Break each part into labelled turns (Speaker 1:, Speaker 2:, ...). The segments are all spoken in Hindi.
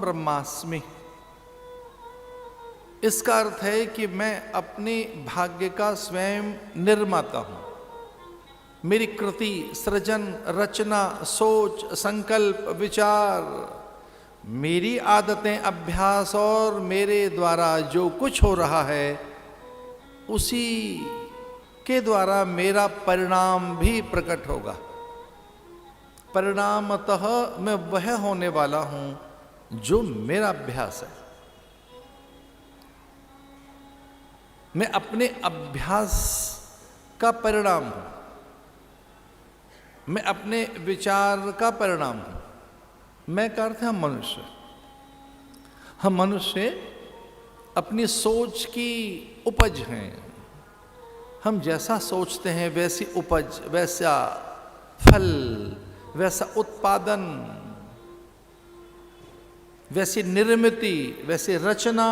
Speaker 1: ब्रह्मास्मि। इसका अर्थ है कि मैं अपने भाग्य का स्वयं निर्माता हूं। मेरी कृति, सृजन, रचना, सोच, संकल्प, विचार, मेरी आदतें, अभ्यास और मेरे द्वारा जो कुछ हो रहा है उसी के द्वारा मेरा परिणाम भी प्रकट होगा। परिणामतः मैं वह होने वाला हूं जो मेरा अभ्यास है। मैं अपने अभ्यास का परिणाम हूं, मैं अपने विचार का परिणाम हूं। मैं का अर्थ है हम मनुष्य। हम मनुष्य अपनी सोच की उपज हैं। हम जैसा सोचते हैं वैसी उपज, वैसा फल, वैसा उत्पादन, वैसी निर्मिति, वैसी रचना,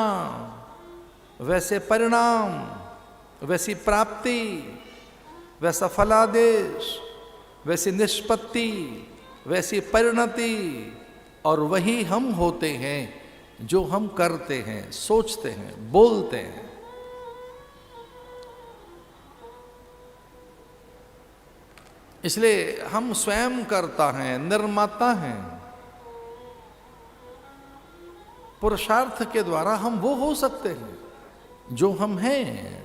Speaker 1: वैसे परिणाम, वैसी प्राप्ति, वैसा फलादेश, वैसी निष्पत्ति, वैसी परिणति, और वही हम होते हैं जो हम करते हैं, सोचते हैं, बोलते हैं। इसलिए हम स्वयं करता हैं, निर्माता हैं। पुरुषार्थ के द्वारा हम वो हो सकते हैं जो हम हैं।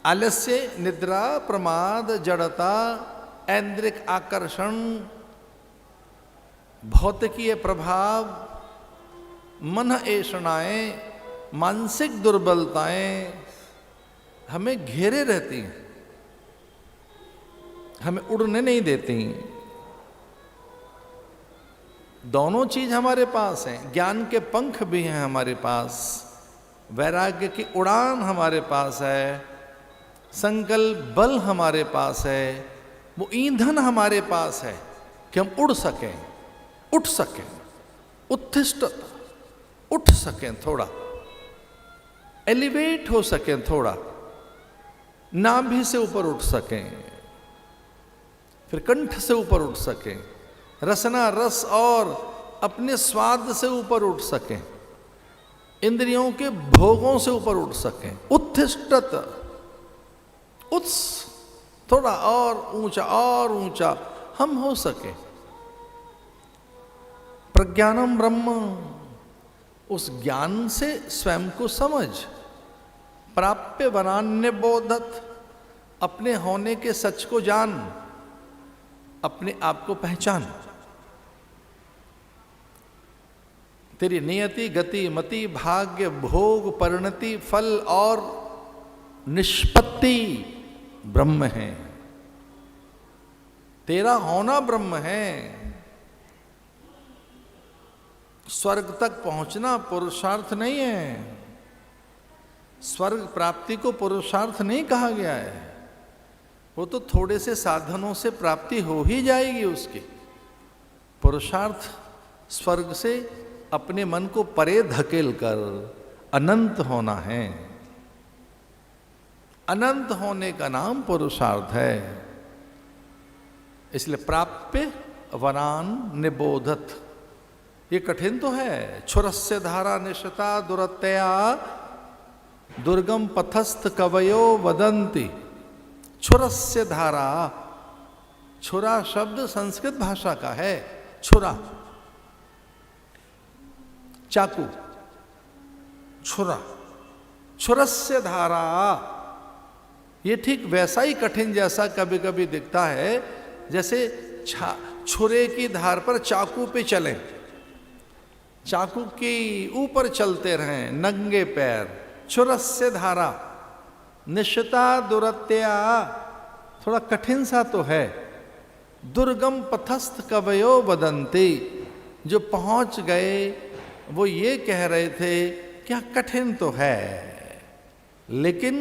Speaker 1: आलस्य, निद्रा, प्रमाद, जड़ता, ऐन्द्रिक आकर्षण, भौतिकीय प्रभाव, मन ऐषणाएं, मानसिक दुर्बलताएं हमें घेरे रहती हैं, हमें उड़ने नहीं देती। दोनों चीज हमारे पास हैं। ज्ञान के पंख भी हैं हमारे पास, वैराग्य की उड़ान हमारे पास है, संकल्प बल हमारे पास है, वो ईंधन हमारे पास है कि हम उड़ सकें, उठ सकें, उत्थिष्ट उठ सकें, थोड़ा एलिवेट हो सकें, थोड़ा नाभि से ऊपर उठ सकें, फिर कंठ से ऊपर उठ सकें, रसना रस और अपने स्वाद से ऊपर उठ सकें, इंद्रियों के भोगों से ऊपर उठ सकें, उत्थिष्टत, उत्स, थोड़ा और ऊंचा हम हो सके। प्रज्ञानम ब्रह्म, उस ज्ञान से स्वयं को समझ। प्राप्य वनान्य बोधत, अपने होने के सच को जान, अपने आप को पहचान। तेरी नियति, गति, मति, भाग्य, भोग, परिणति, फल और निष्पत्ति ब्रह्म है। तेरा होना ब्रह्म है। स्वर्ग तक पहुंचना पुरुषार्थ नहीं है। स्वर्ग प्राप्ति को पुरुषार्थ नहीं कहा गया है। वो तो थोड़े से साधनों से प्राप्ति हो ही जाएगी उसकी। पुरुषार्थ स्वर्ग से अपने मन को परे धकेल कर अनंत होना है। अनंत होने का नाम पुरुषार्थ है। इसलिए प्राप्य वनान निबोधत, ये कठिन तो है। छुरस्य धारा निशता दुरतया दुर्गम पथस्थ कवयो वदंती। छुरस्य धारा, छुरा शब्द संस्कृत भाषा का है। छुरा, चाकू, छुरा, छुरस्य धारा, ये ठीक वैसा ही कठिन जैसा कभी कभी दिखता है जैसे छुरे की धार पर चाकू पे चलें, चाकू के ऊपर चलते रहें नंगे पैर। छुरस्य धारा निश्चिता दुरत्या, थोड़ा कठिन सा तो है। दुर्गम पथस्थ कवयो वदंती, जो पहुंच गए वो ये कह रहे थे क्या कठिन तो है, लेकिन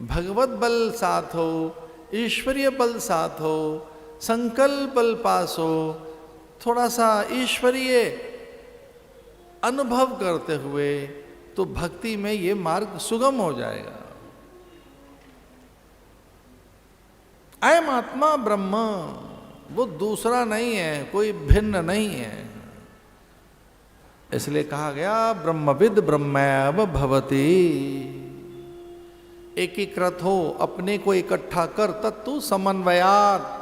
Speaker 1: भगवत बल साथ हो, ईश्वरीय बल साथ हो, संकल्प बल पास हो, थोड़ा सा ईश्वरीय अनुभव करते हुए तो भक्ति में ये मार्ग सुगम हो जाएगा। अयम आत्मा ब्रह्म, वो दूसरा नहीं है, कोई भिन्न नहीं है। इसलिए कहा गया ब्रह्मविद ब्रह्मैव भवति। एकीकृत हो, अपने को इकट्ठा कर, तत्तु समन्वयात्।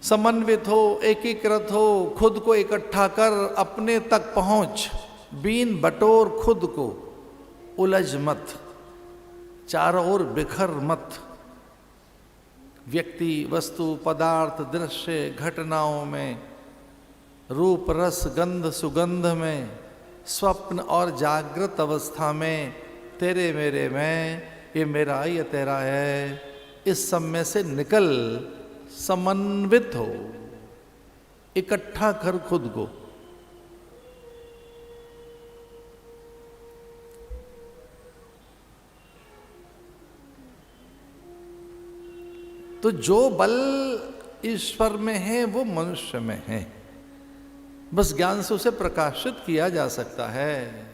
Speaker 1: समन्वित हो, एकीकृत हो, खुद को इकट्ठा कर, अपने तक पहुंच, बीन बटोर खुद को, उलझ मत, चारों ओर बिखर मत। व्यक्ति, वस्तु, पदार्थ, दृश्य, घटनाओं में, रूप, रस, गंध, सुगंध में, स्वप्न और जागृत अवस्था में, तेरे मेरे में, ये मेरा ये तेरा है, इस सब में से निकल, समन्वित हो, इकट्ठा कर खुद को। तो जो बल ईश्वर में है वो मनुष्य में है, बस ज्ञान से उसे प्रकाशित किया जा सकता है।